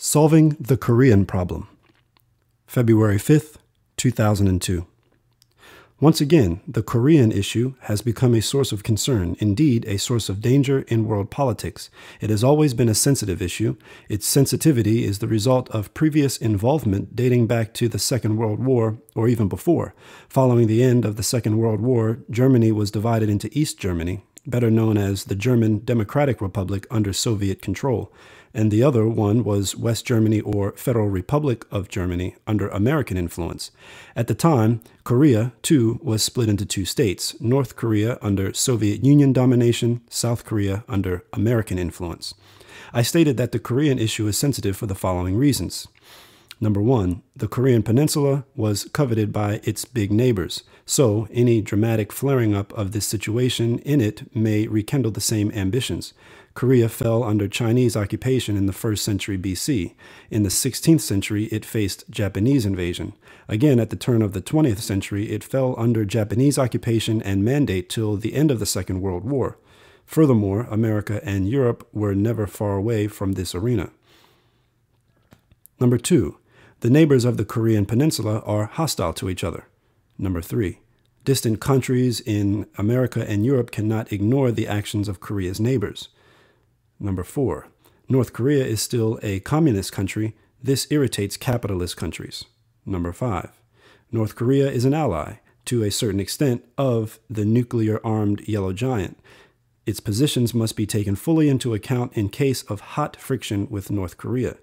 Solving the Korean Problem, February 5th, 2002. Once again, the Korean issue has become a source of concern, indeed a source of danger in world politics. It has always been a sensitive issue. Its sensitivity is the result of previous involvement dating back to the Second World War, or even before. Following the end of the Second World War, Germany was divided into East Germany, better known as the German Democratic Republic under Soviet control, and the other one was West Germany or Federal Republic of Germany under American influence. At the time, Korea, too, was split into two states, North Korea under Soviet Union domination, South Korea under American influence. I stated that the Korean issue is sensitive for the following reasons. Number one, the Korean peninsula was coveted by its big neighbors, so any dramatic flaring up of this situation in it may rekindle the same ambitions. Korea fell under Chinese occupation in the 1st century BC. In the 16th century, it faced Japanese invasion. Again, at the turn of the 20th century, it fell under Japanese occupation and mandate till the end of the Second World War. Furthermore, America and Europe were never far away from this arena. Number two, the neighbors of the Korean peninsula are hostile to each other. Number three, distant countries in America and Europe cannot ignore the actions of Korea's neighbors. Number four, North Korea is still a communist country. This irritates capitalist countries. Number five, North Korea is an ally, to a certain extent, of the nuclear-armed Yellow Giant. Its positions must be taken fully into account in case of hot friction with North Korea.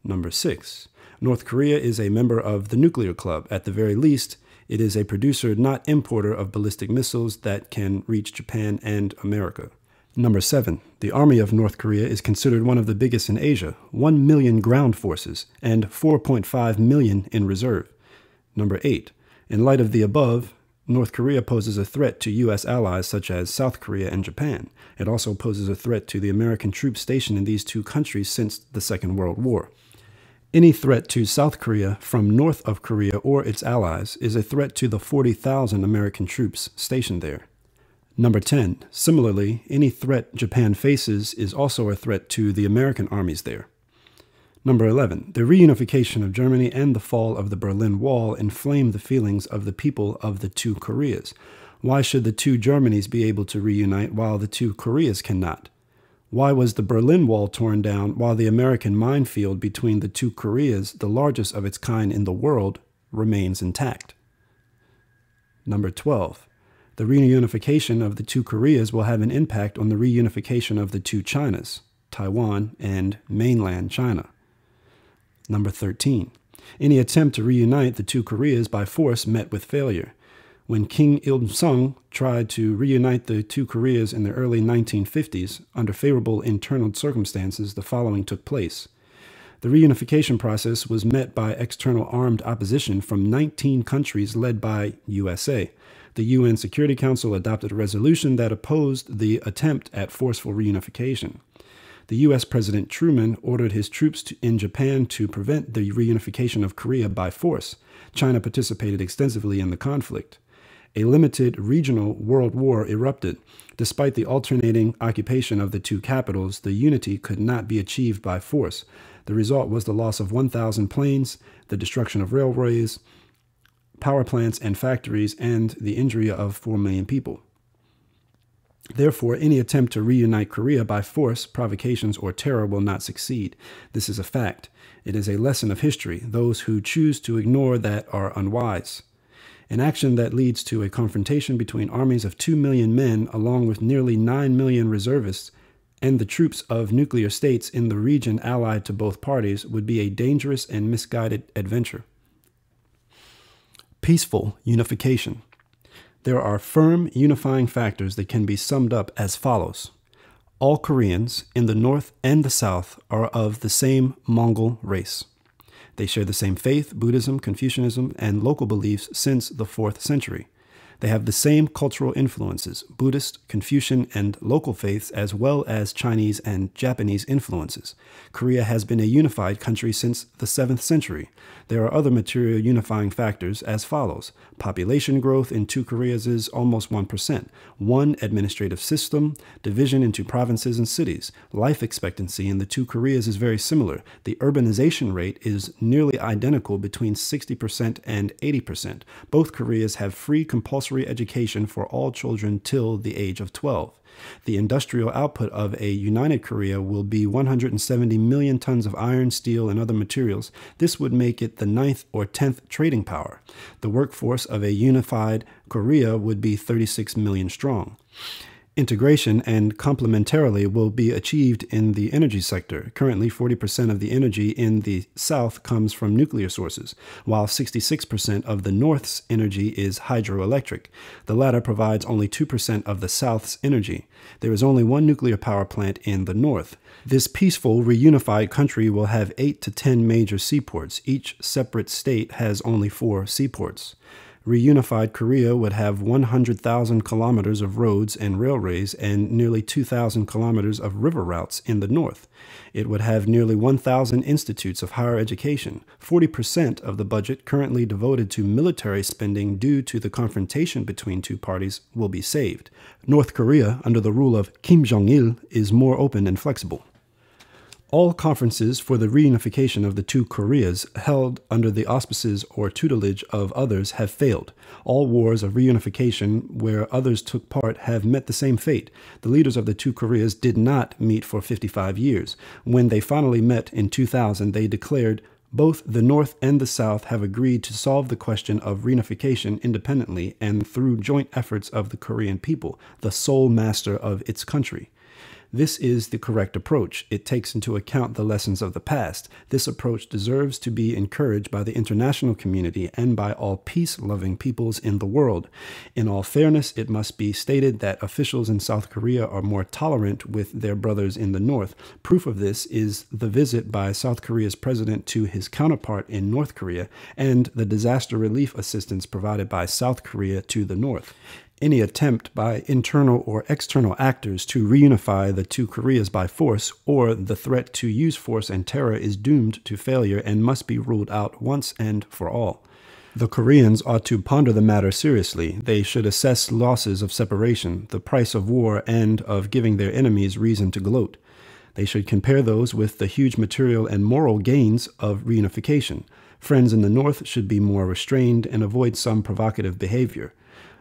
Number six, North Korea is a member of the nuclear club. At the very least, it is a producer, not importer, of ballistic missiles that can reach Japan and America. Number seven, the army of North Korea is considered one of the biggest in Asia, 1 million ground forces and 4.5 million in reserve. Number eight, in light of the above, North Korea poses a threat to U.S. allies such as South Korea and Japan. It also poses a threat to the American troops stationed in these two countries since the Second World War. Any threat to South Korea from north of Korea or its allies is a threat to the 40,000 American troops stationed there. Number 10. Similarly, any threat Japan faces is also a threat to the American armies there. Number 11. The reunification of Germany and the fall of the Berlin Wall inflamed the feelings of the people of the two Koreas. Why should the two Germanys be able to reunite while the two Koreas cannot? Why was the Berlin Wall torn down while the American minefield between the two Koreas, the largest of its kind in the world, remains intact? Number 12. The reunification of the two Koreas will have an impact on the reunification of the two Chinas, Taiwan and mainland China. Number 13. Any attempt to reunite the two Koreas by force met with failure. When Kim Il-sung tried to reunite the two Koreas in the early 1950s, under favorable internal circumstances, the following took place. The reunification process was met by external armed opposition from 19 countries led by USA. The UN Security Council adopted a resolution that opposed the attempt at forceful reunification. The U.S. President Truman ordered his troops in Japan to prevent the reunification of Korea by force. China participated extensively in the conflict. A limited regional world war erupted. Despite the alternating occupation of the two capitals, the unity could not be achieved by force. The result was the loss of 1,000 planes, the destruction of railways, power plants and factories, and the injury of 4 million people. Therefore, any attempt to reunite Korea by force, provocations, or terror will not succeed. This is a fact. It is a lesson of history. Those who choose to ignore that are unwise. An action that leads to a confrontation between armies of 2 million men, along with nearly 9 million reservists, and the troops of nuclear states in the region allied to both parties would be a dangerous and misguided adventure. Peaceful unification. There are firm unifying factors that can be summed up as follows. All Koreans in the north and the south are of the same Mongol race. They share the same faith, Buddhism, Confucianism, and local beliefs since the 4th century. They have the same cultural influences, Buddhist, Confucian, and local faiths, as well as Chinese and Japanese influences. Korea has been a unified country since the 7th century. There are other material unifying factors as follows. Population growth in two Koreas is almost 1%. One administrative system, division into provinces and cities. Life expectancy in the two Koreas is very similar. The urbanization rate is nearly identical between 60% and 80%. Both Koreas have free compulsory education for all children till the age of 12. The industrial output of a united Korea will be 170 million tons of iron, steel, and other materials. This would make it the 9th or 10th trading power. The workforce of a unified Korea would be 36 million strong. Integration and complementarily will be achieved in the energy sector. Currently, 40% of the energy in the South comes from nuclear sources, while 66% of the North's energy is hydroelectric. The latter provides only 2% of the South's energy. There is only one nuclear power plant in the North. This peaceful, reunified country will have 8 to 10 major seaports. Each separate state has only 4 seaports. Reunified Korea would have 100,000 kilometers of roads and railways and nearly 2,000 kilometers of river routes in the north. It would have nearly 1,000 institutes of higher education. 40% of the budget currently devoted to military spending due to the confrontation between two parties will be saved. North Korea, under the rule of Kim Jong-il, is more open and flexible. All conferences for the reunification of the two Koreas held under the auspices or tutelage of others have failed. All wars of reunification where others took part have met the same fate. The leaders of the two Koreas did not meet for 55 years. When they finally met in 2000, they declared, "Both the North and the South have agreed to solve the question of reunification independently and through joint efforts of the Korean people, the sole master of its country." This is the correct approach. It takes into account the lessons of the past. This approach deserves to be encouraged by the international community and by all peace-loving peoples in the world. In all fairness, it must be stated that officials in South Korea are more tolerant with their brothers in the North. Proof of this is the visit by South Korea's president to his counterpart in North Korea and the disaster relief assistance provided by South Korea to the North. Any attempt by internal or external actors to reunify the two Koreas by force or the threat to use force and terror is doomed to failure and must be ruled out once and for all. The Koreans ought to ponder the matter seriously. They should assess losses of separation, the price of war, and of giving their enemies reason to gloat. They should compare those with the huge material and moral gains of reunification. Friends in the North should be more restrained and avoid some provocative behavior.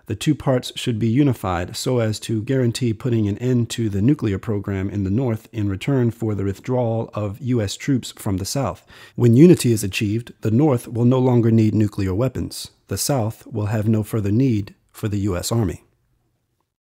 The two parts should be unified so as to guarantee putting an end to the nuclear program in the North in return for the withdrawal of U.S. troops from the South. When unity is achieved, the North will no longer need nuclear weapons. The South will have no further need for the U.S. Army.